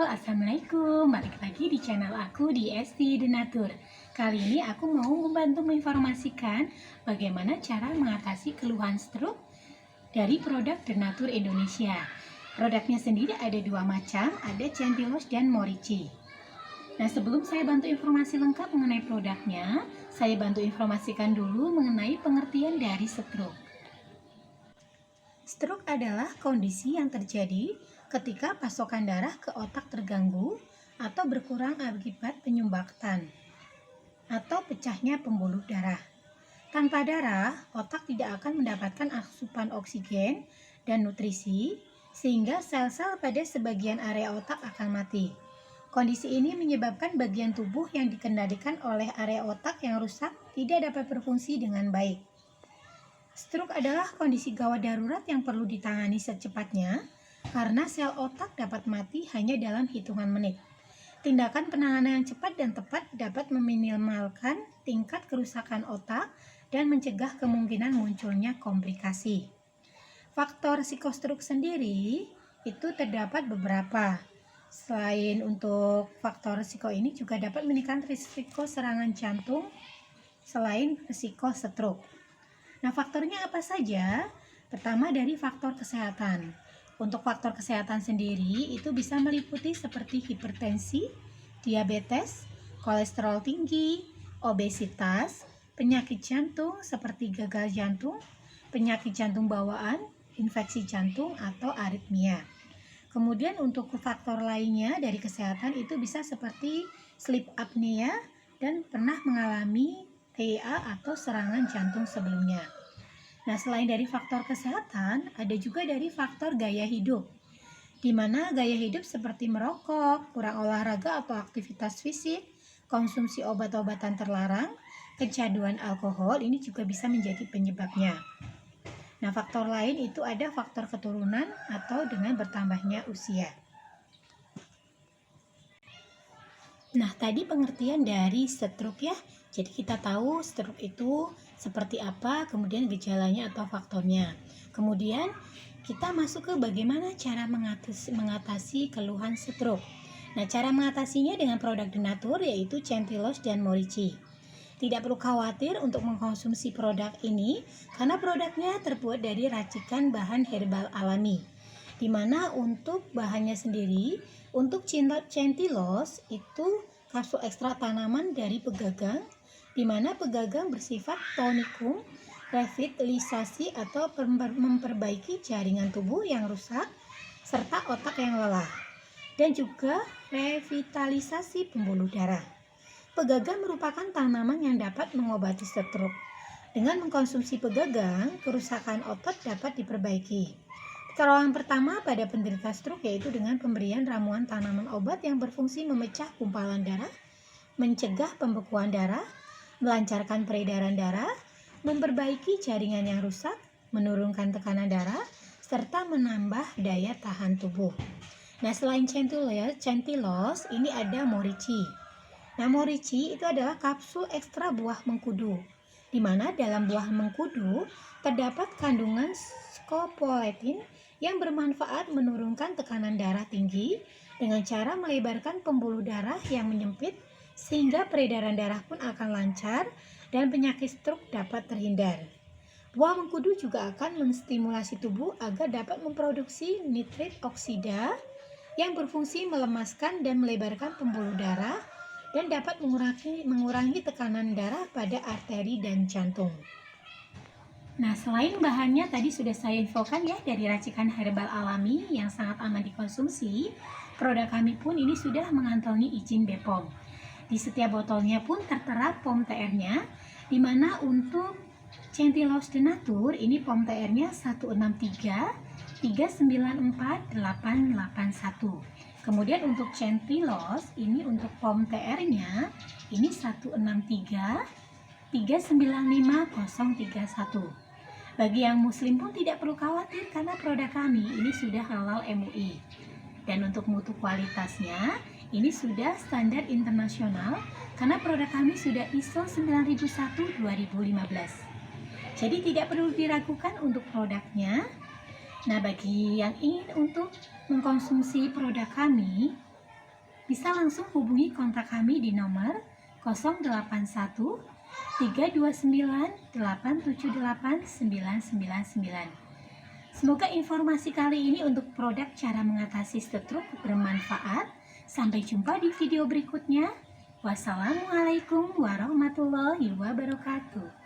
Assalamualaikum. Balik lagi di channel aku di Esti Denatur. Kali ini aku mau membantu menginformasikan bagaimana cara mengatasi keluhan stroke dari produk Denatur Indonesia. Produknya sendiri ada dua macam, ada Centillos dan Morici. Nah, sebelum saya bantu informasi lengkap mengenai produknya, saya bantu informasikan dulu mengenai pengertian dari stroke. Stroke adalah kondisi yang terjadi ketika pasokan darah ke otak terganggu atau berkurang akibat penyumbatan atau pecahnya pembuluh darah. Tanpa darah, otak tidak akan mendapatkan asupan oksigen dan nutrisi, sehingga sel-sel pada sebagian area otak akan mati. Kondisi ini menyebabkan bagian tubuh yang dikendalikan oleh area otak yang rusak tidak dapat berfungsi dengan baik. Stroke adalah kondisi gawat darurat yang perlu ditangani secepatnya karena sel otak dapat mati hanya dalam hitungan menit. Tindakan penanganan yang cepat dan tepat dapat meminimalkan tingkat kerusakan otak dan mencegah kemungkinan munculnya komplikasi. Faktor psikostroke sendiri itu terdapat beberapa. Selain untuk faktor risiko ini juga dapat meningkatkan risiko serangan jantung selain risiko stroke. Nah, faktornya apa saja? Pertama dari faktor kesehatan. Untuk faktor kesehatan sendiri itu bisa meliputi seperti hipertensi, diabetes, kolesterol tinggi, obesitas, penyakit jantung seperti gagal jantung, penyakit jantung bawaan, infeksi jantung, atau aritmia. Kemudian untuk faktor lainnya dari kesehatan itu bisa seperti sleep apnea dan pernah mengalami TIA atau serangan jantung sebelumnya. Nah, selain dari faktor kesehatan, ada juga dari faktor gaya hidup, di mana gaya hidup seperti merokok, kurang olahraga atau aktivitas fisik, konsumsi obat-obatan terlarang, kecanduan alkohol, ini juga bisa menjadi penyebabnya. Nah, faktor lain itu ada faktor keturunan atau dengan bertambahnya usia. Nah, tadi pengertian dari stroke ya. Jadi kita tahu stroke itu seperti apa, kemudian gejalanya atau faktornya. Kemudian kita masuk ke bagaimana cara mengatasi keluhan stroke. Nah, cara mengatasinya dengan produk Denatur yaitu Centillos dan Morici. Tidak perlu khawatir untuk mengkonsumsi produk ini karena produknya terbuat dari racikan bahan herbal alami. Di mana untuk bahannya sendiri, untuk Centillos itu kapsul ekstrak tanaman dari pegagang, di mana pegagang bersifat tonikum, revitalisasi atau memperbaiki jaringan tubuh yang rusak, serta otak yang lelah, dan juga revitalisasi pembuluh darah. Pegagang merupakan tanaman yang dapat mengobati stroke. Dengan mengkonsumsi pegagang, kerusakan otot dapat diperbaiki. Pertolongan pertama pada penderita stroke yaitu dengan pemberian ramuan tanaman obat yang berfungsi memecah gumpalan darah, mencegah pembekuan darah, melancarkan peredaran darah, memperbaiki jaringan yang rusak, menurunkan tekanan darah, serta menambah daya tahan tubuh. Nah, selain Centillos, ini ada Morici. Nah, Morici itu adalah kapsul ekstra buah mengkudu, di mana dalam buah mengkudu terdapat kandungan scopoletin yang bermanfaat menurunkan tekanan darah tinggi dengan cara melebarkan pembuluh darah yang menyempit sehingga peredaran darah pun akan lancar dan penyakit stroke dapat terhindar. Buah mengkudu juga akan menstimulasi tubuh agar dapat memproduksi nitrit oksida yang berfungsi melemaskan dan melebarkan pembuluh darah dan dapat mengurangi tekanan darah pada arteri dan jantung. Nah, selain bahannya tadi sudah saya infokan ya dari racikan herbal alami yang sangat aman dikonsumsi, produk kami pun ini sudah mengantongi izin BPOM. Di setiap botolnya pun tertera POM TR-nya, di mana untuk Centillos Denatur ini POM TR-nya 163394881. Kemudian untuk Centillos ini untuk POM TR-nya ini 163395031. Bagi yang muslim pun tidak perlu khawatir karena produk kami ini sudah halal MUI. Dan untuk mutu kualitasnya ini sudah standar internasional karena produk kami sudah ISO 9001-2015. Jadi tidak perlu diragukan untuk produknya. Nah, bagi yang ingin untuk mengkonsumsi produk kami, bisa langsung hubungi kontak kami di nomor 081 329 878 999. Semoga informasi kali ini untuk produk cara mengatasi stroke bermanfaat. Sampai jumpa di video berikutnya. Wassalamualaikum warahmatullahi wabarakatuh.